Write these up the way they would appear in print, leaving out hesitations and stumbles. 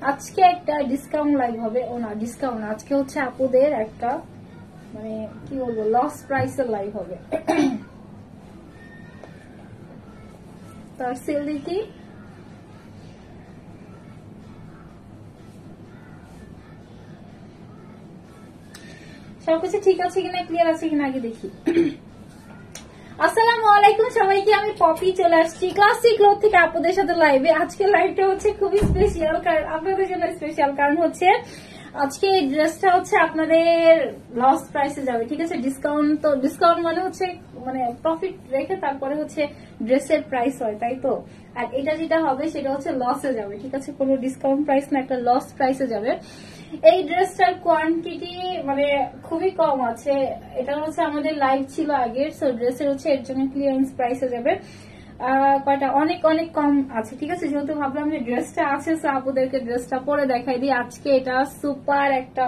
আজকে একটা discount live হবে, ও না ডিসকাউন্ট, আজকে হচ্ছে আপুদের একটা মানে কি বলবো লস প্রাইসের লাইভ হবে। তার সেল দেখি সবকিছু ঠিক আছে কিনা, ক্লিয়ার আছে কিনা আগে দেখি। আসসালামু আলাইকুম সবাইকে, আমি পপি চলে আসছি ক্লাসিক ক্লোথ থেকে আপুদের সাথে লাইভে। আজকে লাইভটা হচ্ছে খুবই স্পেশাল, কারণ আপনাদের জন্য স্পেশাল, কারণ হচ্ছে আজকে এই ড্রেসটা হচ্ছে আপনাদের লস প্রাইসে যাবে, ঠিক আছে। ডিসকাউন্ট, তো ডিসকাউন্ট মানে হচ্ছে মানে প্রফিট রেখে তারপরে হচ্ছে ড্রেসের প্রাইস হয়, তাই তো। আর এটা যেটা হবে সেটা হচ্ছে লসে যাবে, ঠিক আছে, কোনো ডিসকাউন্ট প্রাইস না, একটা লস প্রাইসে যাবে। এই ড্রেসটার কোয়ান্টিটি মানে খুবই কম আছে, এটা হচ্ছে আমাদের লাইভ ছিল আগের, সো ড্রেসের হচ্ছে এর জন্য ক্লিয়ারেন্স প্রাইসে যাবে। কয়টা অনেক অনেক কম আছে, ঠিক আছে। যেহেতু ভাবলাম যে ড্রেসটা আছে, সো আপুদেরকে ড্রেসটা পরে দেখাই দিই। আজকে এটা সুপার একটা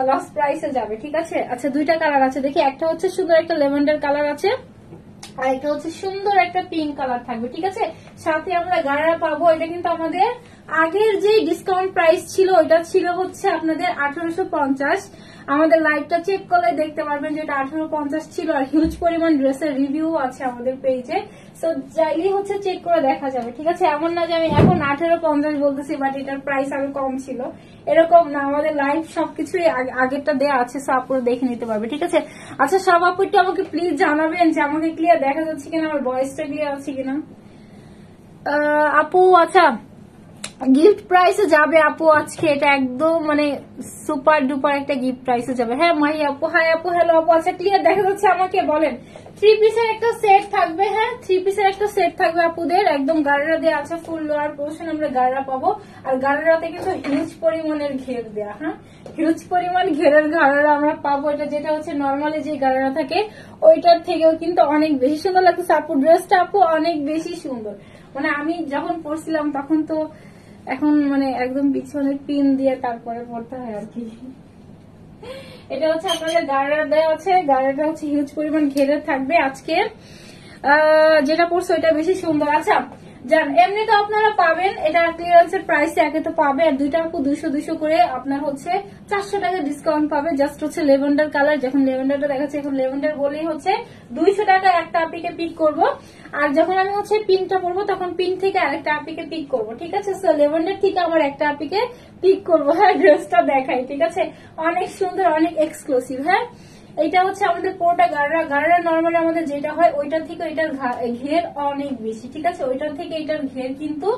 লস প্রাইসে যাবে, ঠিক আছে। আচ্ছা দুইটা কালার আছে দেখি, একটা হচ্ছে সুন্দর একটা লেভেন্ডার কালার আছে, আর এটা হচ্ছে সুন্দর একটা পিঙ্ক কালার থাকবে, ঠিক আছে। সাথে আমরা গাড়া পাবো। এটা কিন্তু আমাদের আগের যে ডিসকাউন্ট প্রাইস ছিল ওইটা ছিল হচ্ছে আপনাদের 1850। আমাদের লাইভটা চেক করলে দেখতে পারবেন যে এটা 1850 ছিল, আর হিউজ পরিমাণ ড্রেসের রিভিউ আছে আমাদের পেজে, সো চাইলেই হচ্ছে চেক করে দেখা যাবে, ঠিক আছে। এমন না যে আমি এখন 1850 বলতেছি বাট এটার প্রাইস আরো কম ছিল, এরকম না। আমাদের লাইভ সবকিছুই আগেরটা দেওয়া আছে, সো আপুরা দেখে নিতে পারবে, ঠিক আছে। আচ্ছা সব আপুরটা আমাকে প্লিজ জানাবেন যে আমাকে ক্লিয়ার দেখা যাচ্ছে কিনা, আমার ভয়েসটা ক্লিয়ার আছে কিনা। আপু আচ্ছা গিফট প্রাইসে যাবে আপু আজকে, এটা একদম মানে সুপার ডুপার একটা গিফট প্রাইসে যাবে। হ্যাঁ মাহি আপু, হাই আপু, হ্যালো আপু। আচ্ছা ক্লিয়ার দেখা যাচ্ছে আমাকে বলেন। 3 পিসের একটা সেট থাকবে, হ্যাঁ 3 পিসের একটা সেট থাকবে আপুদের, একদম গাড়া দেওয়া আছে, ফুল লোয়ার পোর্শন আমরা গাড়া পাবো, আর গাড়াতে কিন্তু হিউজ পরিমাণের ঘের দেয়া, হ্যাঁ হিউজ পরিমাণ ঘেরের গাড়া আমরা পাবো। এটা যেটা হচ্ছে নর্মালি যে গাড়া থাকে ওইটার থেকেও কিন্তু অনেক বেশি সুন্দর লাগতেছে আপু, ড্রেসটা আপু অনেক বেশি সুন্দর। মানে আমি যখন পরছিলাম তখন তো এখন মানে একদম পিছনে পিন দিয়ে তারপরে পড়তে হয় আর কি। এটা হচ্ছে আপনাদের গাড়া দেওয়া আছে, গাড়াটা হচ্ছে হিউজ পরিমাণ ঘেরে থাকবে। আজকে যেটা পড়ছে ওইটা বেশি সুন্দর। আচ্ছা জান এমনি তো আপনারা পাবেন, এটা ক্লিয়ারেন্সের প্রাইসে একে তো পাবে, আর দুইটা আপু 200 করে আপনার হচ্ছে 400 টাকা ডিসকাউন্ট পাবে। জাস্ট হচ্ছে লেভেন্ডার কালার, যখন লেভেন্ডারটা দেখাচ্ছে এখন লেভেন্ডার বলেই হচ্ছে 200 টাকা একটা আপিকে পিক করব, আর যখন আমি হচ্ছে পিঙ্কটা পরবো তখন পিঙ্ক থেকে আরেকটা আপিকে পিক করব, ঠিক আছে। সো লেভেন্ডার থেকে আমার একটা আপিকে পিক করবো। হ্যাঁ ড্রেসটা দেখাই, ঠিক আছে, অনেক সুন্দর অনেক এক্সক্লুসিভ। হ্যাঁ এটা হচ্ছে আমাদের পুরোটা গাড়া নর্মালি আমাদের যেটা হয় ওইটার থেকে এটার ঘের অনেক বেশি, ঠিক আছে। ওইটার থেকে এটার ঘের কিন্তু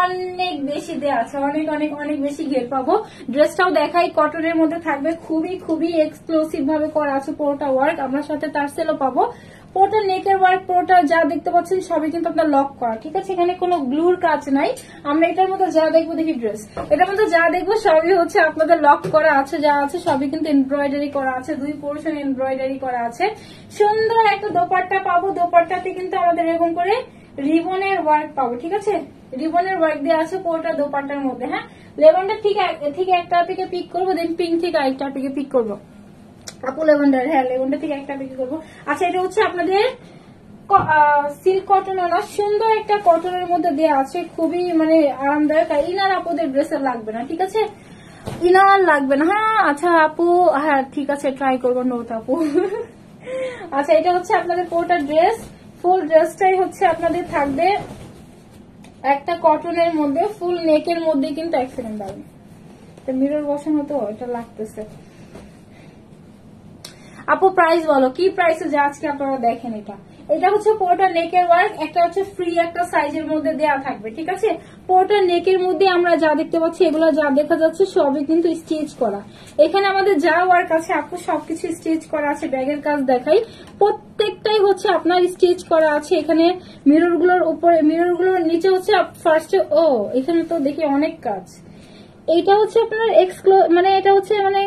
অনেক বেশি দেওয়া আছে, অনেক অনেক অনেক বেশি ঘের পাবো। ড্রেসটাও দেখাই, কটনের মধ্যে থাকবে, খুবই খুবই এক্সক্লুসিভ ভাবে করা আছে পুরোটা ওয়ার্ক, আমরা সাথে টার্সেলও পাবো। পুরোটা নেকের ওয়ার্ক, পুরোটা যা দেখতে পাচ্ছেন সবই কিন্তু আপনার লক করা, ঠিক আছে। এখানে কোনো গ্লুর কাজ নাই। আমরা এটার মধ্যে যা দেখবো, দেখি ড্রেস এটার মধ্যে যা দেখবো সবই হচ্ছে আপনাদের লক করা আছে, যা আছে সবই কিন্তু এমব্রয়ডারি করা আছে, 2 পোর্শন এমব্রয়ডারি করা আছে। সুন্দর একটা দোপাট্টা পাবো, দোপাট্টাতে কিন্তু আমাদের এরকম করে রিবনের ওয়ার্ক পাবো, ঠিক আছে। রিবনের ওয়ার্ক দেওয়া আছে পুরোটা দোপাট্টার মধ্যে। হ্যাঁ লেভেন্ডার থেকে একটা থেকে পিক করবো, দেন পিঙ্ক থেকে আরেকটা থেকে পিক করবো আপু। লেভেন্ডার, হ্যাঁ লেভেন্ডার থেকে একটা বিক্রি করবো। আচ্ছা এটা হচ্ছে আপনাদের সিল্ক কটন, সুন্দর একটা কটনের মধ্যে দেওয়া আছে, খুবই মানে আরামদায়ক। আর ইনার আপুদের ড্রেসের লাগবে না, ঠিক আছে, ইনার লাগবে না। হ্যাঁ আচ্ছা আপু, হ্যাঁ ঠিক আছে ট্রাই করবো নোট আপু। আচ্ছা এটা হচ্ছে আপনাদের পুরোটা ড্রেস, ফুল ড্রেসটাই হচ্ছে আপনাদের থাকবে একটা কটনের মধ্যে, ফুল নেকের মধ্যে কিন্তু। এক সেকেন্ড দাঁড়ান, মিরর বসানো তো এটা লাগতেছে। আপু প্রাইস বলো, কি প্রাইসে যা আজকে আপনারা দেখেন। এটা হচ্ছে পুরোটা নেকের ওয়ার্ক, একটা হচ্ছে ফ্রি একটা সাইজের মধ্যে দেয়া থাকবে, ঠিক আছে। পুরোটা নেকের মধ্যে আমরা যা দেখতে পাচ্ছি এগুলো যা দেখা যাচ্ছে সবই কিন্তু স্টিচ করা। এখানে আমাদের যা ওয়ার্ক আছে আপু সবকিছু স্টিচ করা আছে। ব্যাগের কাজ দেখাই, প্রত্যেকটাই হচ্ছে আপনার স্টিচ করা আছে। এখানে মিরর গুলোর উপরে, মিরর গুলোর নিচে হচ্ছে ফার্স্টে, ও এখানে তো দেখি অনেক কাজ। এইটা হচ্ছে আপনার মানে এটা হচ্ছে মানে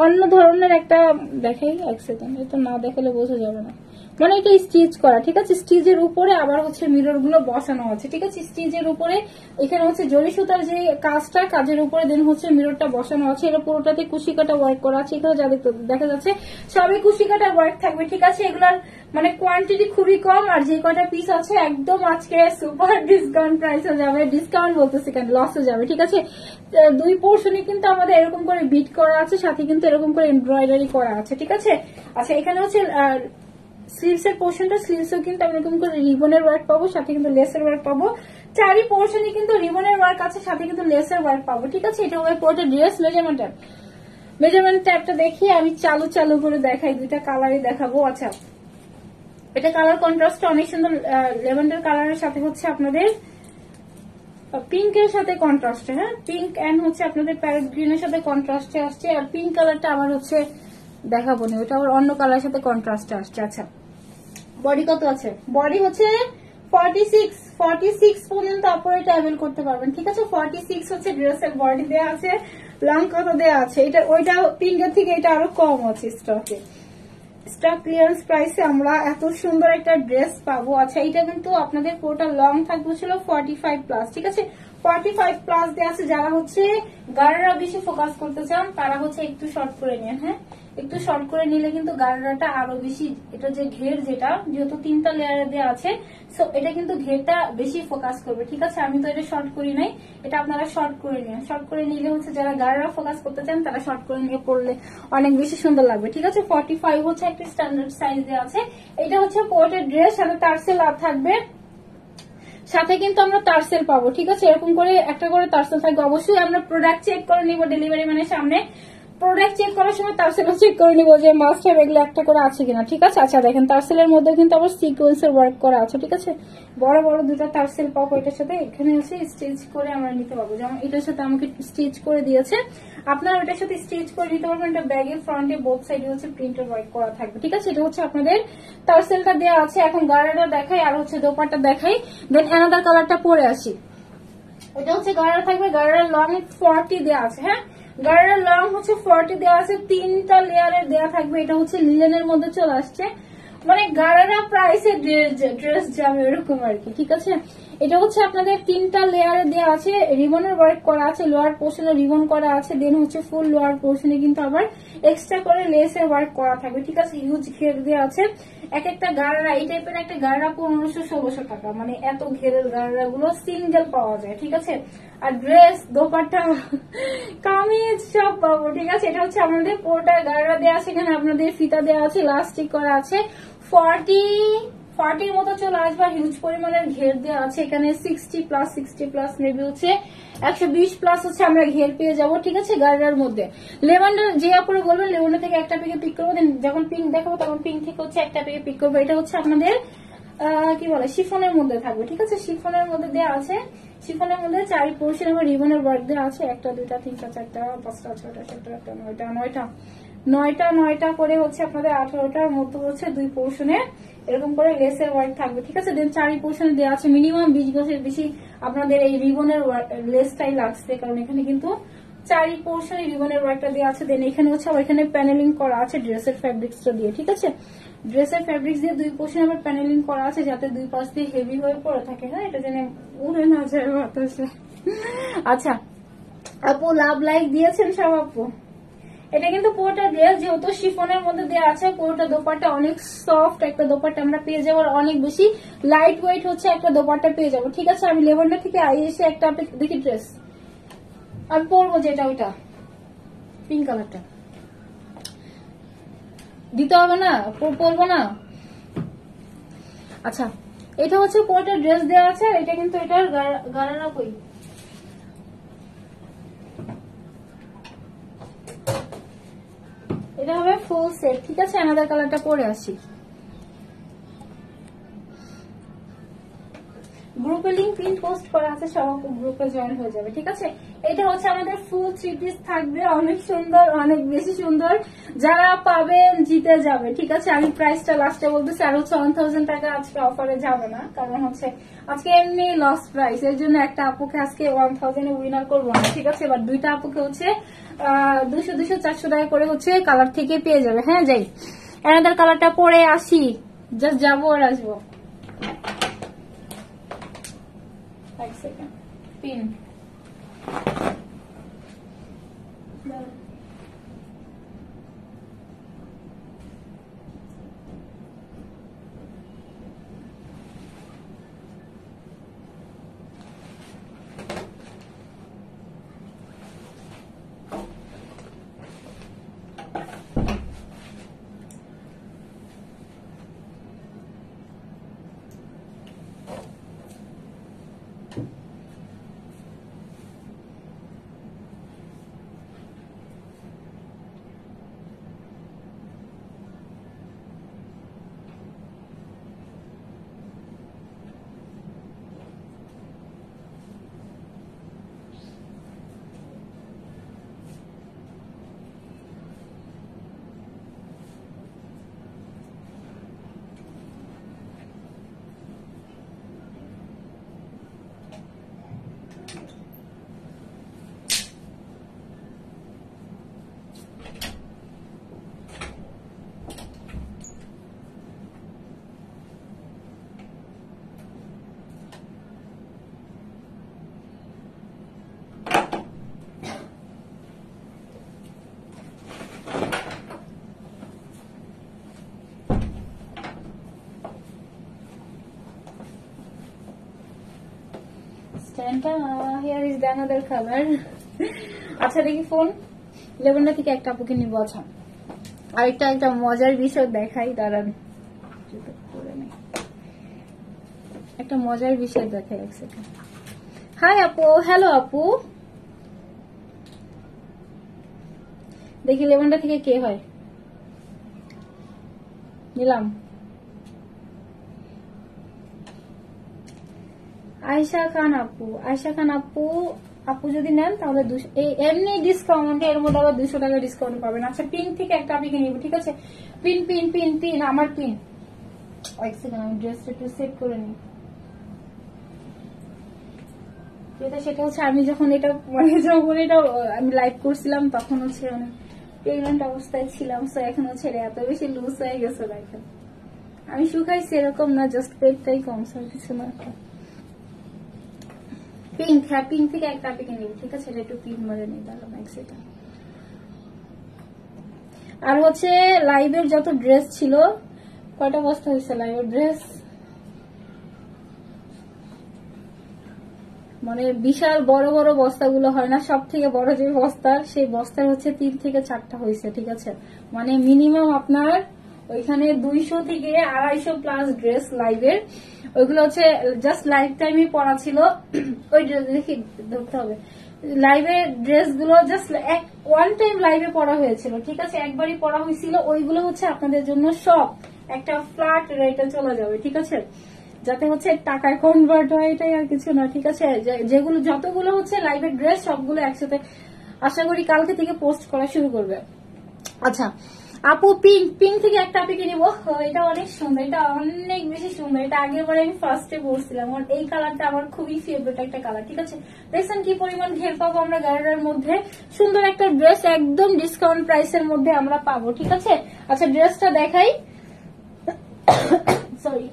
অন্য ধরনের একটা দেখাই, এক সেকেন্ড, এটা না দেখালে বোঝা যাবে না। মানে এটা স্টিচ করা, ঠিক আছে। স্টিচের উপরে আবার হচ্ছে মিরর গুলো বসানো আছে, ঠিক আছে। স্টিচের উপরে এখানে হচ্ছে জরি সুতার যে কাজটা, কাজের উপরে দেন হচ্ছে মিররটা বসানো আছে। এটা পুরোটাতে কুশি কাটা ওয়ার্ক করা আছে। এখানে যা দেখা যাচ্ছে সবই কুশি কাটা ওয়ার্ক থাকবে, ঠিক আছে। এগুলার মানে কোয়ান্টিটি খুবই কম, আর যে কয়টা পিস আছে একদম আজকে সুপার ডিসকাউন্ট প্রাইসে যাবে। ডিসকাউন্ট বলতেছি কেন, লসে যাবে, ঠিক আছে। দুই পোর্শনে কিন্তু আমাদের এরকম করে বিট করা আছে, সাথে কিন্তু এরকম করে এমব্রয়ডারি করা আছে, ঠিক আছে। আচ্ছা, এখানে হচ্ছে স্লিভস এর পোর্শনটা, স্লিভসও কিন্তু আমরা এরকম করে রিবনের ওয়ার্ক পাবো, সাথে কিন্তু লেসের ওয়ার্ক পাবো। চারি পোর্শনে কিন্তু রিবনের ওয়ার্ক আছে, সাথে কিন্তু লেসের ওয়ার্ক পাবো, ঠিক আছে। এটা ওই পোর্টের ড্রেস মেজারমেন্ট ট্যাবটা দেখি আমি চালু করে দেখাই, দুইটা কালারই দেখাবো। আচ্ছা, এটা কালার কন্ট্রাস্ট অনেক সুন্দর, ল্যাভেন্ডার কালারের সাথে হচ্ছে আপনাদের পিঙ্কের সাথে কন্ট্রাস্টে, হ্যাঁ, পিঙ্ক এন্ড হচ্ছে আপনাদের প্যারেট গ্রিনের সাথে কন্ট্রাস্টে আসছে। আর পিঙ্ক কালারটা আমার হচ্ছে দেখাবো না, ওটা আবার অন্য কালারের সাথে কন্ট্রাস্টে আসছে। আচ্ছা, বডি কত আছে? বডি হচ্ছে 46 পর্যন্ত আপনারা ট্রাভেল করতে পারবেন, ঠিক আছে। 46 হচ্ছে ড্রেসের বডি দেওয়া আছে। লং কত দেওয়া আছে? এটা ওইটা পিঙ্কের থেকে এটা আরো কম আছে স্টকে। স্টক ক্লিয়ারেন্স প্রাইসে আমরা এত সুন্দর একটা ড্রেস পাবো। আচ্ছা, এটা কিন্তু আপনাদের পুরোটা লং থাকবে ছিল 45 প্লাস, ঠিক আছে। 45 প্লাস দেওয়া আছে। যারা হচ্ছে গাড়ারা বেশি ফোকাস করতে চান তারা হচ্ছে একটু শর্ট করে নেন, হ্যাঁ, একটু শর্ট করে নিলে কিন্তু গাড়াটা আরো বেশি, এটা যে ঘের যেটা যেহেতু 3টা লেয়ারে দেওয়া আছে, সো এটা কিন্তু ঘেরটা বেশি ফোকাস করবে, ঠিক আছে। আমি তো এটা শর্ট করি নাই, এটা আপনারা শর্ট করে নিন। শর্ট করে নিলে হচ্ছে যারা গাড়ারা ফোকাস করতে চান তারা শর্ট করে নিয়ে পড়লে অনেক বেশি সুন্দর লাগবে, ঠিক আছে। 45 হচ্ছে একটা স্ট্যান্ডার্ড সাইজ দেওয়া আছে। এটা হচ্ছে কোটের ড্রেস, সাথে টার্সেল আর থাকবে, সাথে কিন্তু আমরা টার্সেল পাবো, ঠিক আছে। এরকম করে একটা করে টার্সেল থাকবে। অবশ্যই আমরা প্রোডাক্ট চেক করে নিব ডেলিভারি ম্যানের সামনে। প্রোডাক্ট চেক করার সময় টার্সেলও চেক করে নিব যে মাস্ট হ্যাভ এগুলো একটা করে আছে কিনা, ঠিক আছে। আচ্ছা, দেখেন টার্সেলের মধ্যে কিন্তু আবার সিকোয়েন্সের ওয়ার্ক করা আছে, ঠিক আছে। বড় বড় দুটো টার্সেল পাবো এটার সাথে। এখানে হচ্ছে স্টিচ করে আমরা নিতে পারবো, যেমন এটার সাথে আমাকে স্টিচ করে দিয়েছে, আপনারা এটার সাথে স্টিচ করে নিতে পারবেন। এটা ব্যাগের ফ্রন্টে বোথ সাইডে হচ্ছে প্রিন্টের ওয়ার্ক করা থাকবে, ঠিক আছে। এটা হচ্ছে আপনাদের টার্সেলটা দেওয়া আছে। এখন গাড়াটা দেখাই আর হচ্ছে দোপাট্টা দেখাই, দেন অ্যানাদার কালারটা পরে আসি। এটা হচ্ছে গাড়া থাকবে, গাড়ার লং 40 দেওয়া আছে, হ্যাঁ, গাড়ার লং হচ্ছে 40 দেওয়া আছে। 3টা লেয়ারের দেওয়া থাকবে। এটা হচ্ছে লিলেনের মধ্যে চলে আসছে, মানে গাড়ারা প্রাইসে ড্রেস যাবে এরকম আর কি, ঠিক আছে। এটা হচ্ছে আপনাদের 3টা লেয়ারে দেওয়া আছে, রিবনের ওয়ার্ক করা আছে, লোয়ার পোর্শনে রিবন করা আছে, দেন হচ্ছে ফুল লোয়ার পোর্শনে কিন্তু আবার এক্সট্রা করে লেসের ওয়ার্ক করা থাকবে, ঠিক আছে। হিউজ ঘের দেওয়া আছে। এক একটা গাড়া, এই টাইপের একটা গাড়া 1500-1600 টাকা, মানে এত ঘেরের গাড়া গুলো সিঙ্গেল পাওয়া যায়, ঠিক আছে। আর ড্রেস, দোপাট্টা, কামিজ সব পাবো, ঠিক আছে। এটা হচ্ছে আমাদের পুরোটা গাড়া দেওয়া আছে, এখানে আপনাদের ফিতা দেওয়া আছে, ইলাস্টিক করা আছে। 40 মতো চলে আসবে। হিউজ পরিমাণের ঘের দেওয়া আছে এখানে। 60 প্লাস মেবি হচ্ছে 120 প্লাস হচ্ছে আমরা ঘের পেয়ে যাবো, ঠিক আছে। গাড়ির মধ্যে লেভেন্ডার যে আপনারা বলবেন লেভেন্ডার থেকে একটা পেকে পিক করবো, যখন পিঙ্ক দেখাবো তখন পিঙ্ক থেকে হচ্ছে একটা পেকে পিক করবো। এটা হচ্ছে আপনাদের কি বলে শিফনের মধ্যে থাকবে, ঠিক আছে। শিফনের মধ্যে দেওয়া আছে। শিফনের মধ্যে 4 পোর্শন এবং রিবনের ওয়ার্ক দেওয়া আছে। 1 2 3 4 5 6 7 8 9টা করে হচ্ছে আপনাদের 18টার মতো হচ্ছে 2 পোর্শনে এরকম করে লেসের ওয়ার্ক থাকবে, ঠিক আছে। দেন 4 পোর্শনে দেওয়া আছে। মিনিমাম 20 গজের বেশি আপনাদের এই রিবনের লেসটাই লাগছে, কারণ এখানে কিন্তু 4 পোর্শনে রিবনের ওয়ার্কটা দেওয়া আছে। দেন এখানে হচ্ছে আবার এখানে প্যানেলিং করা আছে ড্রেসের ফ্যাব্রিক্সটা দিয়ে, ঠিক আছে। ড্রেসের ফ্যাব্রিক্স দিয়ে 2 পোর্শনে আবার প্যানেলিং করা আছে, যাতে 2 পাশ দিয়ে হেভি হয়ে পড়ে থাকে, হ্যাঁ, এটা যেন উড়ে না যায় বাতাসে। আচ্ছা আপু, লাভ লাইক দিয়েছেন সব আপু। এটা কিন্তু পুরোটা ড্রেস যেহেতু শিফনের মধ্যে দেওয়া আছে, পুরোটা দোপাট্টা অনেক সফট একটা দোপাট্টা আমরা পেয়ে যাবো, অনেক বেশি লাইট ওয়েট হচ্ছে একটা দোপাট্টা পেয়ে যাবো, ঠিক আছে। আমি লেভেন্ডার থেকে এসে একটা দেখি ড্রেস আমি পরবো, যেটা ওইটা পিঙ্ক কালারটা দিতে হবে না, পরবো না। আচ্ছা, এটা হচ্ছে পুরোটা ড্রেস দেওয়া আছে। এটা কিন্তু এটার গাড়ারা কই, এটা হবে ফুল সেট, ঠিক আছে। আমাদের কালারটা পরে আসি। গ্রুপে লিংক প্রিন্ট পোস্ট করা আছে, সব গ্রুপে জয়েন হয়ে যাবে, ঠিক আছে। এটা হচ্ছে আমাদের ফুল 3 পিস থাকবে, অনেক সুন্দর, অনেক বেশি সুন্দর। যারা পাবেন জিতে যাবে, ঠিক আছে। আমি প্রাইসটা লাস্টে বলতেছি। আর হচ্ছে 1000 টাকা আজকে অফারে যাবে না, কারণ হচ্ছে আজকে এমনি লস প্রাইস, এর জন্য একটা আপুকে আজকে 1000 এ উইনার করবো না, ঠিক আছে। এবার 2টা আপুকে হচ্ছে 200-400 টাকা করে হচ্ছে কালার থেকে পেয়ে যাবে, হ্যাঁ। যাই এনাদের কালারটা পরে আসি। জাস্ট যাবো আর আসবো। এক second, pin here is the another color. আচ্ছা দেখি ফোন লেভেলটা থেকে একটা আপুকে নিব। আচ্ছা আরেকটা একটা মজার বিষয় দেখাই, দাঁড়ান একটা মজার বিষয় দেখাই এক সেকেন্ড। হাই আপু, হ্যালো আপু, দেখি লেভেলটা থেকে কে হয়। নিলাম আয়েশা খান আপু, আয়েশা খান আপু, আপু যদি নেন তাহলে এমনি ডিসকাউন্ট এর মধ্যে আবার 200 টাকা ডিসকাউন্ট পাবেন। আচ্ছা পিন থেকে একটা আপনি নিব, ঠিক আছে? পিন পিন পিন পিন আমার পিন। এক সেকেন্ড আমি ড্রেসটা একটু সেট করে নিই। সেটা হচ্ছে আমি যখন এটা আমি লাইভ করছিলাম তখন হচ্ছে অনেক প্রেগন্যান্ট অবস্থায় ছিলাম, সো এখন হচ্ছে এত বেশি লুজ হয়ে গেছে। দেখেন আমি শুকাইছি এরকম না, জাস্ট পেটটাই কম, সব কিছু না। পিঙ্ক, হ্যাঁ পিঙ্ক থেকে একটা আপনি নিব, ঠিক আছে? এটা একটু পিঙ্ক মারে নিই, দাঁড়ান এক সেকেন্ড। আর হচ্ছে লাইভের যত ড্রেস ছিল, কয়টা বস্তা হয়েছে লাইভের ড্রেস, মানে বিশাল বড় বড় বস্তাগুলো হয় না, সব থেকে বড় যে বস্তা সেই বস্তার হচ্ছে 3 থেকে 4টা হয়েছে, ঠিক আছে? মানে মিনিমাম আপনার ওইখানে 200 থেকে 250 প্লাস ড্রেস লাইভের, ওইগুলো হচ্ছে জাস্ট লাইভ টাইমে পরা ছিল। ওই ড্রেস দেখি ধরতে হবে, লাইভের ড্রেস গুলো জাস্ট ওয়ান টাইম লাইভে পরা হয়েছিল, ঠিক আছে? একবারই পরা হয়েছিল। ওইগুলো হচ্ছে আপনাদের জন্য সব একটা ফ্ল্যাট রেটে চলে যাবে, ঠিক আছে? যাতে হচ্ছে টাকায় কনভার্ট হয়, এটাই আর কিছু না, ঠিক আছে? যেগুলো যতগুলো হচ্ছে লাইভের ড্রেস সবগুলো একসাথে আশা করি কালকে থেকে পোস্ট করা শুরু করবে। আচ্ছা আপু পিঙ্ক, পিঙ্ক থেকে একটা আপনি নিব, এটা অনেক সুন্দর, এটা অনেক বেশি সুন্দর। এটা আগের বারে আমি ফার্স্টে পরছিলাম, এই কালারটা আমার খুবই ফেভারিট একটা কালার, ঠিক আছে? দেখছেন কি পরিমাণ ঘের পাবো আমরা গাড়ির মধ্যে, সুন্দর একটা ড্রেস একদম ডিসকাউন্ট প্রাইসের মধ্যে আমরা পাবো, ঠিক আছে? আচ্ছা ড্রেসটা দেখাই, সরি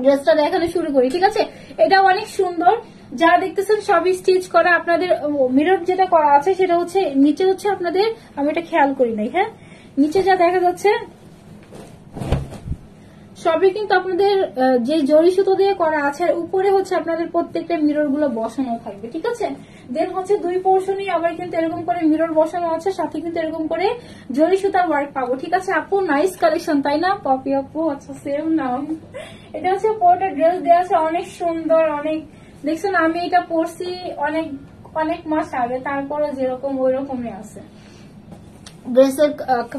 ড্রেসটা দেখানো শুরু করি, ঠিক আছে? এটা অনেক সুন্দর, যা দেখতেছেন সবই স্টিচ করা। আপনাদের মিরর যেটা করা আছে সেটা হচ্ছে নিচে হচ্ছে আপনাদের, আমি এটা খেয়াল করি নাই, হ্যাঁ নিচে যা দেখা যাচ্ছে সবই কিন্তু আপনাদের যে জরি সুতো দিয়ে করা আছে, উপরে হচ্ছে আপনাদের প্রত্যেকটা মিরর গুলো বসানো থাকবে, ঠিক আছে? দেন হচ্ছে 2 পোর্শনই আবার কিন্তু এরকম করে মিরর বসানো আছে, সাথে কিন্তু এরকম করে জরি সুতার ওয়ার্ক পাবো, ঠিক আছে? আপু নাইস কালেকশন, তাই না পপি আপু? আচ্ছা সেম নাম। এটা হচ্ছে পুরোটা ড্রেস দেওয়া আছে, অনেক সুন্দর, অনেক দেখছেন আমি এটা পরছি অনেক অনেক মাস আগে, তারপরে যেরকম ওই রকমই আছে। ড্রেসের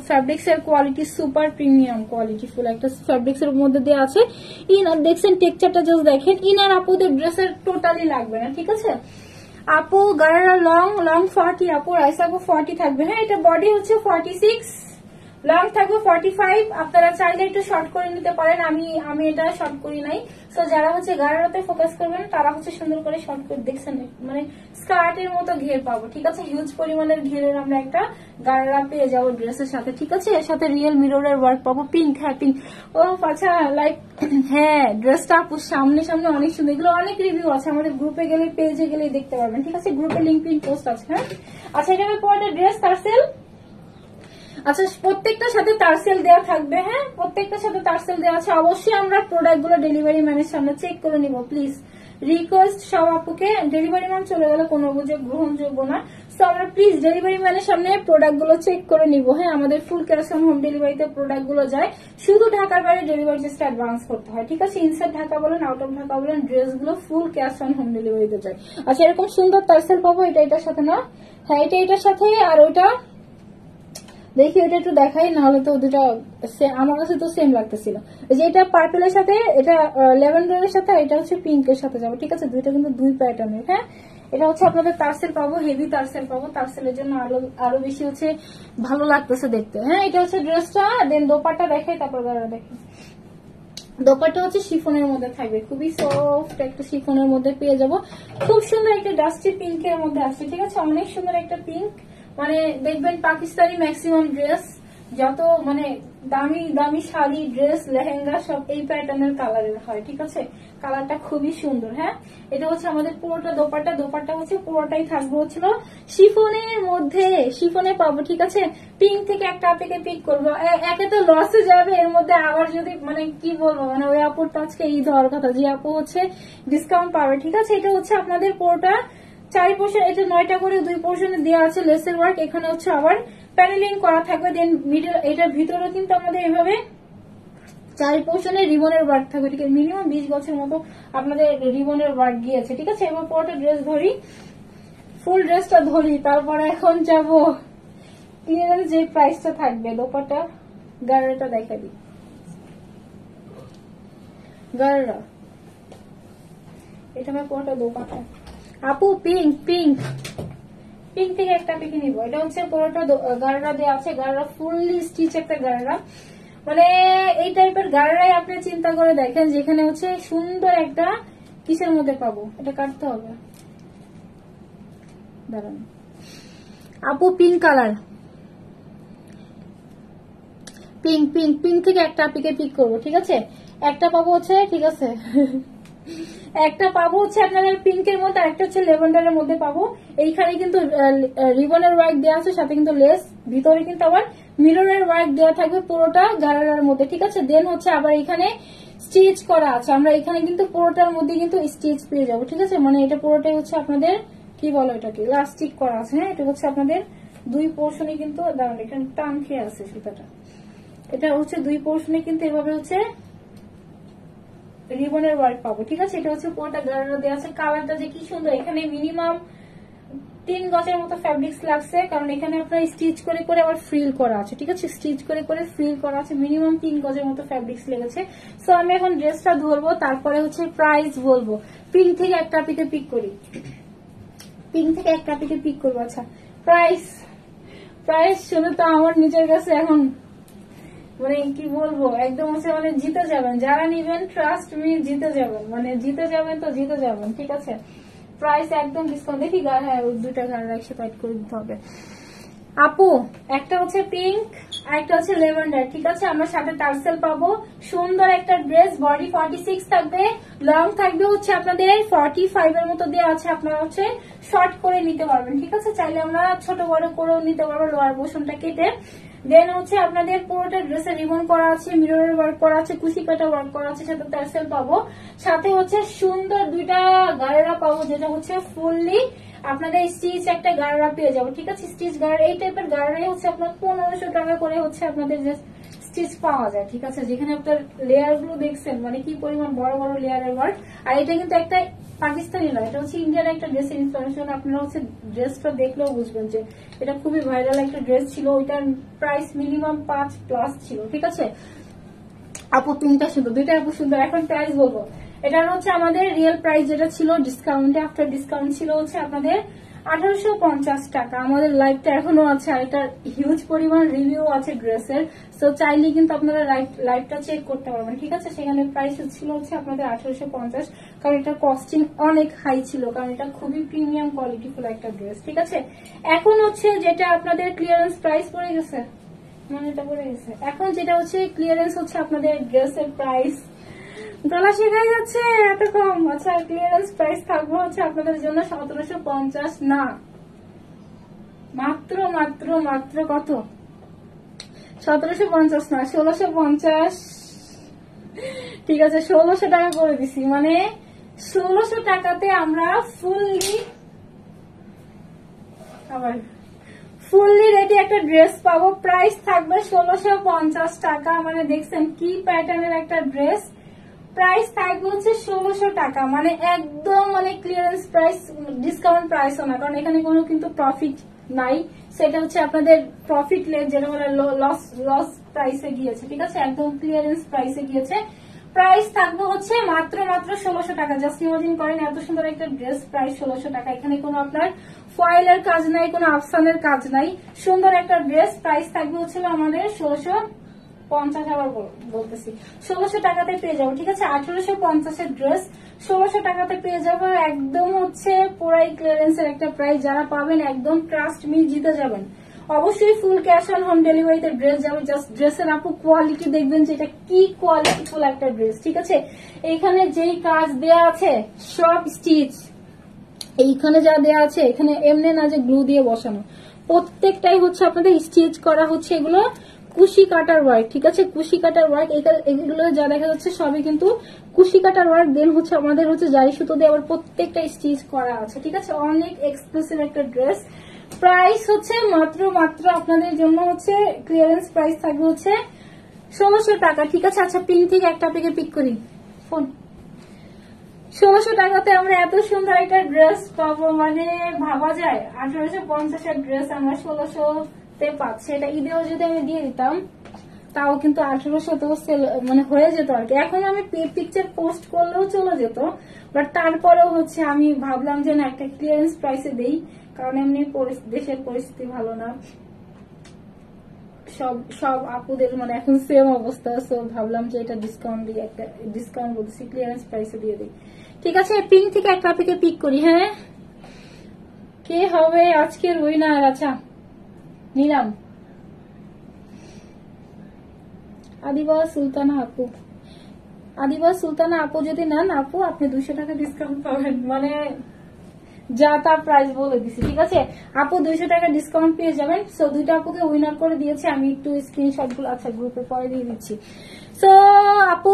ফ্যাব্রিক্স এর quality super premium quality full একটা ফ্যাব্রিক্স এর মধ্যে দেওয়া আছে। ইনার দেখছেন টেক্সচারটা জাস্ট দেখেন, ইনার আপুদের ড্রেসের টোটালি লাগবে না, ঠিক আছে? আপু গাড়ারা লং লং 40, আপু রাইস আপু 40 থাকবে, হ্যাঁ এটা বডি হচ্ছে 46, লং থাকবে 45। আপনারা চাইলে একটু শর্ট করে নিতে পারেন, আমি এটা শর্ট করি নাই। তো যারা হচ্ছে গাড়ারাতে ফোকাস করবেন তারা হচ্ছে সুন্দর করে শর্ট করে দেখছেন, মানে স্কার্টের মতো ঘের পাবো, ঠিক আছে। হিউজ পরিমাণের ঘেরের আমরা একটা গাড়ারা পেয়ে যাবো ড্রেসের সাথে, ঠিক আছে। এর সাথে রিয়েল মিররের ওয়ার্ক পাবো, পিঙ্ক, হ্যাঁ পিঙ্ক। ও আচ্ছা, লাইক হ্যাঁ ড্রেসটা আপু সামনে সামনে অনেক সুন্দর। এগুলো অনেক রিভিউ আছে, আমাদের গ্রুপে গেলে পেজে গেলে দেখতে পারবেন, ঠিক আছে। গ্রুপে লিঙ্ক পিন পোস্ট আছে, হ্যাঁ। আচ্ছা, এটা আমি পরে ড্রেস টার্সেল। আচ্ছা, প্রত্যেকটার সাথে টার্সেল দেওয়া থাকবে, হ্যাঁ প্রত্যেকটার সাথে টার্সেল দেওয়া আছে। অবশ্যই আমরা প্রোডাক্ট গুলো ডেলিভারি ম্যানের সামনে চেক করে নিব, প্লিজ রিকোয়েস্ট সব আপুকে। ডেলিভারি ম্যান চলে গেলে কোনো অভিযোগ গ্রহণযোগ্য না। তো আমরা প্লিজ ডেলিভারি ম্যানের সামনে প্রোডাক্ট গুলো চেক করে নিব, হ্যাঁ। আমাদের ফুল ক্যাশ অন হোম ডেলিভারিতে প্রোডাক্ট গুলো যায়, শুধু ঢাকার বাইরে ডেলিভারি চার্জটা অ্যাডভান্স করতে হয়, ঠিক আছে। ইনসাইড ঢাকা বলেন আউট অফ ঢাকা বলেন, ড্রেস গুলো ফুল ক্যাশ অন হোম ডেলিভারিতে যায়। আচ্ছা, এরকম সুন্দর টার্সেল পাবো, এটা এটার সাথে না, হ্যাঁ এটা এটার সাথে। আর ওইটা দেখি ওইটা একটু দেখাই, নাহলে তো দুটা আমার কাছে তো সেম লাগতেছিল। যে এটা পার্পেলের সাথে, এটা ল্যাভেন্ডারের সাথে, এটা হচ্ছে পিঙ্কের সাথে যাবো, ঠিক আছে। দুইটা কিন্তু দুই প্যাটার্নের, হ্যাঁ। এটা হচ্ছে আপনাদের টার্সেল পাবো, হেভি টার্সেল পাবো, টার্সেলের জন্য আরো বেশি হচ্ছে ভালো লাগতেছে দেখতে, হ্যাঁ। এটা হচ্ছে ড্রেসটা, দেন দোপাট্টা দেখাই, তারপর গাড়া দেখি। দোপাট্টা হচ্ছে শিফনের মধ্যে থাকবে, খুবই সফট একটা শিফনের মধ্যে পেয়ে যাবো। খুব সুন্দর একটা ডাস্টি পিঙ্কের মধ্যে আসছে, ঠিক আছে। অনেক সুন্দর একটা পিঙ্ক, মানে দেখবেন পাকিস্তানি ম্যাক্সিমাম ড্রেস, যত মানে দামি দামি শাড়ি, ড্রেস, লেহেঙ্গা সব এই প্যাটার্নের কালারের হয়, ঠিক আছে। কালারটা খুবই সুন্দর, হ্যাঁ। এটা হচ্ছে আমাদের পুরোটা দোপাট্টা। দোপাট্টা হচ্ছে পুরোটাই থাকবে হচ্ছিল শিফনের মধ্যে, শিফনে পাবো, ঠিক আছে। পিঙ্ক থেকে একটা থেকে পিক করবো, একে তো লসে যাবে, এর মধ্যে আবার যদি মানে কি বলবো, মানে ওই আপুর তো আজকে ঈদ হওয়ার কথা, যে আপু হচ্ছে ডিসকাউন্ট পাবে, ঠিক আছে। এটা হচ্ছে আপনাদের পুরোটা 4 পোর্শন, এটা 9টা করে 2 পোর্শনে দেওয়া আছে লেসের ওয়ার্ক। এখানে হচ্ছে আবার প্যানেলিং করা থাকবে, দেন মিডল এটার ভিতরে কিন্তু আমাদের এইভাবে 4 পোর্শনে রিবনের ওয়ার্ক থাকবে, ঠিক আছে। মিনিমাম 20 গছের মতো আপনাদের রিবনের ওয়ার্ক গিয়েছে, ঠিক আছে। এবার পুরোটা ড্রেস ধরি, ফুল ড্রেসটা ধরি, তারপরে এখন যাবো ক্লিয়ারেন্স যে প্রাইসটা থাকবে। দোপাট্টা গাড়াটা দেখা দিই, গাড়া এটা আমার পুরোটা দোপাট্টা আপু, পিঙ্ক পিঙ্ক পিঙ্ক থেকে একটা পিকে নিবো। এটা হচ্ছে পুরোটা গাড়া দেওয়া আছে, গাড়া ফুললি স্টিচ একটা গাড়া, মানে এই টাইপের গাড়াই আপনি চিন্তা করে দেখেন, যেখানে হচ্ছে সুন্দর একটা কিসের মধ্যে পাবো। এটা কাটতে হবে, দাঁড়ান আপু। Pink colour, pink pink pink থেকে একটা পিকে পিক করবো, ঠিক আছে। একটা পাবো হচ্ছে, ঠিক আছে একটা পাবো হচ্ছে আপনাদের পিঙ্কের মধ্যে, একটা হচ্ছে লেভেন্ডারের মধ্যে পাবো। এইখানে কিন্তু রিবনের ওয়ার্ক দেওয়া আছে, সাথে কিন্তু লেস, ভিতরে কিন্তু আবার মিররের ওয়ার্ক দেওয়া থাকবে পুরোটা গাড়ার মধ্যে, ঠিক আছে। দেন হচ্ছে আবার এখানে স্টিচ করা আছে, আমরা এখানে কিন্তু পুরোটার মধ্যে কিন্তু স্টিচ পেয়ে যাবো, ঠিক আছে। মানে এটা পুরোটাই হচ্ছে আপনাদের কি বলো এটাকে, ইলাস্টিক করা আছে, হ্যাঁ। এটা হচ্ছে আপনাদের 2 পোর্শনে কিন্তু, দাঁড়ান এখানে টান খেয়ে আছে সুতাটা। এটা হচ্ছে 2 পোর্শনে কিন্তু এভাবে হচ্ছে রিবনের ওয়ার্ক পাবো, ঠিক আছে। এটা হচ্ছে পুরোটা গাড়ারা দেওয়া আছে। কালারটা যে কি সুন্দর, এখানে মিনিমাম 3 গজের মতো ফ্যাব্রিক্স লাগছে, কারণ এখানে আপনার স্টিচ করে করে আবার ফ্রিল করা আছে, ঠিক আছে। স্টিচ করে করে ফ্রিল করা আছে, মিনিমাম 3 গজের মতো ফ্যাব্রিক্স লেগেছে। সো আমি এখন ড্রেসটা ধরবো, তারপরে হচ্ছে প্রাইস বলবো। পিঙ্ক থেকে একটা পিকে পিক করি, পিঙ্ক থেকে একটা পিকে পিক করবো। আচ্ছা, প্রাইস প্রাইস শুনে তো আমার নিজের কাছে এখন মানে কি বলবো, একদম হচ্ছে মানে জিতে যাবেন যারা নিবেন, ট্রাস্ট মি জিতে যাবেন, মানে জিতে যাবেন তো জিতে যাবেন, ঠিক আছে। প্রাইস একদম ডিসকাউন্ট। দেখি হ্যাঁ, 2টা গাড়ি একসাথে অ্যাড করে দিতে হবে আপু। একটা হচ্ছে পিঙ্ক আর একটা হচ্ছে লেভেন্ডার, ঠিক আছে। আমরা সাথে টার্সেল পাবো, সুন্দর একটা ড্রেস, বডি 46 থাকবে, লং থাকবে হচ্ছে আপনাদের 45 এর মতো দেওয়া আছে। আপনারা হচ্ছে শর্ট করে নিতে পারবেন, ঠিক আছে। চাইলে আমরা ছোট বড় করেও নিতে পারবো, লোয়ার পোর্শনটা কেটে। দেন হচ্ছে আপনাদের পুরোটা ড্রেসে রিবন করা আছে, মিররের ওয়ার্ক করা আছে, কুচি কাটা ওয়ার্ক করা আছে, সাথে টার্সেল পাবো। সাথে হচ্ছে সুন্দর 2টা গাড়েরা পাবো, যেটা হচ্ছে ফুললি আপনাদের স্টিচ একটা গাড়া পেয়ে যাবো, ঠিক আছে। স্টিচ গাড়া এই টাইপের গাড়াই হচ্ছে আপনার 1500 টাকা করে হচ্ছে আপনাদের যে স্টিচ পাওয়া যায়, ঠিক আছে। যেখানে আপনার লেয়ার গুলো দেখছেন, মানে কি পরিমাণ বড় বড় লেয়ারের ওয়ার্ক। আর এটা কিন্তু একটা পাকিস্তানি নয়, এটা হচ্ছে ইন্ডিয়ান একটা ড্রেসের ইনফরমেশন। আপনারা হচ্ছে ড্রেসটা দেখলেও বুঝবেন যে এটা খুবই ভাইরাল একটা ড্রেস ছিল। ওইটার প্রাইস মিনিমাম 5+ ছিল, ঠিক আছে। আপু 3টা সুন্দর, 2টা আপু সুন্দর। এখন প্রাইস বলবো, এটার হচ্ছে আমাদের রিয়েল প্রাইস যেটা ছিল ডিসকাউন্টে, আফটার ডিসকাউন্ট ছিল হচ্ছে আপনাদের 1850 টাকা। আমাদের লাইভটা এখনো আছে, আর এটার হিউজ পরিমাণ রিভিউ আছে ড্রেসের, সো চাইলে কিন্তু আপনারা লাইভটা চেক করতে পারবেন, ঠিক আছে। সেখানে প্রাইস ছিল হচ্ছে আপনাদের 1850, কারণ এটা কস্টিং অনেক হাই ছিল, কারণ এটা খুবই প্রিমিয়াম কোয়ালিটিফুল একটা ড্রেস, ঠিক আছে। এখন হচ্ছে যেটা আপনাদের ক্লিয়ারেন্স প্রাইস পড়ে গেছে, মানে এটা পড়ে গেছে, এখন যেটা হচ্ছে ক্লিয়ারেন্স হচ্ছে আপনাদের ড্রেসের প্রাইস, গলা শেখাই যাচ্ছে এত কম। আচ্ছা, ক্লিয়ারেন্স প্রাইস থাকবে হচ্ছে আপনাদের জন্য 1750, না মাত্র মাত্র মাত্র কত, 1750 না 1650, ঠিক আছে 1600 টাকা করে দিছি, মানে 1600 টাকাতে আমরা ফুললি রেডি একটা ড্রেস পাবো। প্রাইস থাকবে 1650 টাকা, মানে দেখছেন কি প্যাটার্নের একটা ড্রেস, প্রাইস থাকবে হচ্ছে 1600 টাকা, মানে একদম মানে ক্লিয়ারেন্স প্রাইস, ডিসকাউন্ট প্রাইসও না, কারণ এখানে কোনো কিন্তু প্রফিট নাই, সেটা হচ্ছে আপনাদের প্রফিট লেস, যেটা বলে লস প্রাইসে গিয়েছে, ঠিক আছে, একদম ক্লিয়ারেন্স প্রাইসে গিয়েছে। প্রাইস থাকবে হচ্ছে মাত্র 1600 টাকা। জাস্ট ইমাজিন করেন এত সুন্দর একটা ড্রেস, প্রাইস 1600 টাকা, এখানে কোনো আপনার ফয়েলের কাজ নাই, কোনো আফসানের কাজ নাই, সুন্দর একটা ড্রেস, প্রাইস থাকবে হচ্ছে আমাদের 1650, আবার বলতেছি 1600 টাকাতে পেয়ে যাবো, ঠিক আছে। 1850 ড্রেস 1600 টাকাতে পেয়ে যাবো, একদম হচ্ছে পুরাই ক্লিয়ারেন্স এর একটা প্রাইস। যারা পাবেন একদম ট্রাস্ট মি জিতে যাবেন। অবশ্যই ফুল ক্যাশ অন হোম ডেলিভারিতে ড্রেস যাবে। জাস্ট ড্রেসের আপু কোয়ালিটি দেখবেন যে এটা কি কোয়ালিটিফুল একটা ড্রেস, ঠিক আছে। এইখানে যেই কাজ দেয়া আছে সব স্টিচ, এইখানে যা দেয়া আছে এখানে এমনি না যে গ্লু দিয়ে বসানো, প্রত্যেকটাই হচ্ছে আপনাদের স্টিচ করা হচ্ছে, এগুলো কুশি কাটার ওয়ার্ক, ঠিক আছে, কুশি কাটার ওয়ার্ক, এগুলো যা দেখা যাচ্ছে সবই কিন্তু কুশি কাটার ওয়ার্ক। দেন হচ্ছে আমাদের হচ্ছে জারি সুতো দিয়ে আবার প্রত্যেকটা স্টিচ করা আছে, ঠিক আছে, অনেক এক্সক্লুসিভ একটা ড্রেস। প্রাইস হচ্ছে মাত্র আপনাদের জন্য হচ্ছে ক্লিয়ারেন্স প্রাইস থাকবে হচ্ছে 1600 টাকা, ঠিক আছে। আচ্ছা, পিন থেকে একটা আপনাকে পিক করি ফোন, 1600 টাকাতে আমরা এত সুন্দর একটা ড্রেস পাবো, মানে ভাবা যায় 1850 ড্রেস আমরা 1600-তে পাচ্ছি। এটা ঈদেও যদি আমি দিয়ে দিতাম তাও কিন্তু 1800-তেও সেল মানে হয়ে যেত আর কি। এখন আমি পিকচার পোস্ট করলেও চলে যেত, বাট তারপরেও হচ্ছে আমি ভাবলাম যে না, একটা ক্লিয়ারেন্স প্রাইসে দেই, কারণ এমনি দেশের পরিস্থিতি ভালো না, সব আপুদের মানে এখন সেম অবস্থা, সো ভাবলাম যে এটা ডিসকাউন্ট দিয়ে, একটা ডিসকাউন্ট বলছি ক্লিয়ারেন্স প্রাইসে দিয়ে দিই, ঠিক আছে। পিঙ্ক থেকে একটা থেকে পিক করি, হ্যাঁ, কে হবে আজকের উইনার? আচ্ছা, নিলাম আদিবা সুলতানা আপু। আদিবা সুলতানা আপু যদি নেন আপু, আপনি 200 টাকা ডিসকাউন্ট পাবেন, মানে যা তার প্রাইস বলে দিছি, ঠিক আছে আপু, 200 টাকা ডিসকাউন্ট পেয়ে যাবেন। সো দুইটা আপুকে উইনার করে দিয়েছি আমি, একটু স্ক্রিনশট গুলো আচ্ছা গ্রুপে পরে দিয়ে দিচ্ছি। সো আপু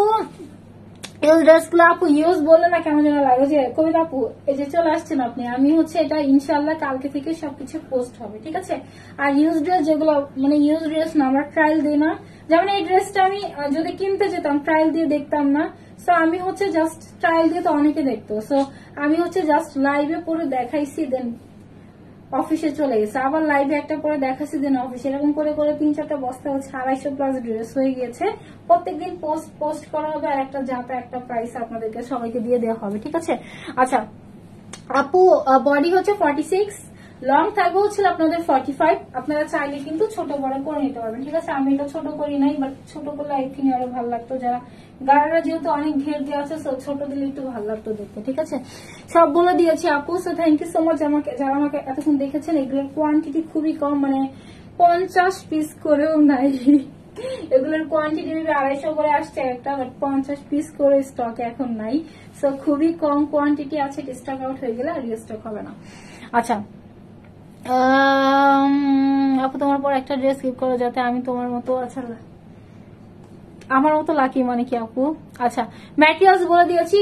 এই ড্রেসগুলো আপু ইউজ বললে না কেমন যেন লাগে, যে কবিতা আপু এই যে চলে আসছেন আপনি, আমি হচ্ছে এটা ইনশাল্লাহ কালকে থেকে সবকিছু পোস্ট হবে, ঠিক আছে। আর ইউজ ড্রেস যেগুলো মানে ইউজ ড্রেস না, আমরা ট্রায়াল দিই না, যেমন এই ড্রেসটা আমি যদি কিনতে যেতাম ট্রায়াল দিয়ে দেখতাম না, সো আমি হচ্ছে জাস্ট ট্রায়াল দিয়ে তো অনেকে দেখতো, সো আমি হচ্ছে জাস্ট লাইভে পুরো দেখাইছি, দেন অফিসে চলে গেছে, আবার লাইভে একটা পরে দেখাচ্ছি, দেন অফিসে, এরকম করে করে 3-4টা বস্তা হচ্ছে 250+ ড্রেস হয়ে গিয়েছে। প্রত্যেকদিন পোস্ট করা হবে, আর একটা যাতে একটা প্রাইস আপনাদেরকে সবাইকে দিয়ে দেওয়া হবে, ঠিক আছে। আচ্ছা আপু, বডি হচ্ছে 46, লং থাকবে হচ্ছে আপনাদের 45, আপনারা চাইলে কিন্তু ছোট বড় করে নিতে পারবেন, ঠিক আছে। আমি এটা ছোট করি নাই, বাট ছোট করলে আই থিঙ্ক আরো ভালো লাগতো, যারা গাড়ারা যেহেতু অনেক ঘের দেওয়া আছে, ছোট দিলে একটু ভালো লাগতো দেখতে, ঠিক আছে। সবগুলো দিয়েছি আপু, so thank you so much যারা আমাকে এতক্ষণ দেখেছেন। এগুলোর কোয়ান্টিটি খুবই কম, মানে 50 পিস করেও নাই, এগুলোর কোয়ান্টিটি 250 করে আসছে একটা, বাট 50 পিস করে স্টকে এখন নাই, সো খুবই কম কোয়ান্টিটি আছে, স্টক আউট হয়ে গেলে আর রিস্টক হবে না। আচ্ছা আপু, তোমার পর একটা ড্রেস গিফট করো যাতে আমি তোমার মতো, আচ্ছা আমার মতো লাকি মানে কি আপু? আচ্ছা, ম্যাটেরিয়ালস বলে দিয়েছি,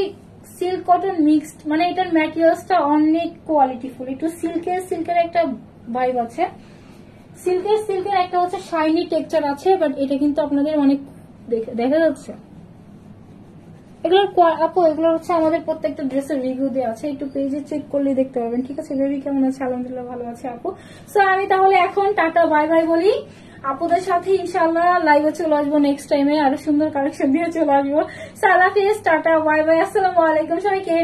সিল্ক কটন মিক্সড, মানে এটার ম্যাটেরিয়ালসটা অনেক কোয়ালিটিফুল, একটু সিল্কের একটা ভাইব আছে, সিল্কের একটা হচ্ছে শাইনি টেক্সচার আছে, বাট এটা কিন্তু আপনাদের অনেক দেখা যাচ্ছে। এগুলোর আপু, এগুলো হচ্ছে আমাদের প্রত্যেকটা ড্রেসের রিভিউ দেওয়া আছে, একটু পেজে চেক করলে দেখতে পাবেন, ঠিক আছে। বেবি কেমন আছে? আলহামদুলিল্লাহ ভালো আছে আপু। সো আমি তাহলে এখন টাটা বাই বাই বলি। আপুদের সাথে ইনশাআল্লাহ লাইভে চলে আসবো নেক্সট টাইমে, আরো সুন্দর কালেকশন দিয়ে চলে আসবো। সালাফিজ, টাটা, বাই বাই, আসসালামু আলাইকুম সবাইকে।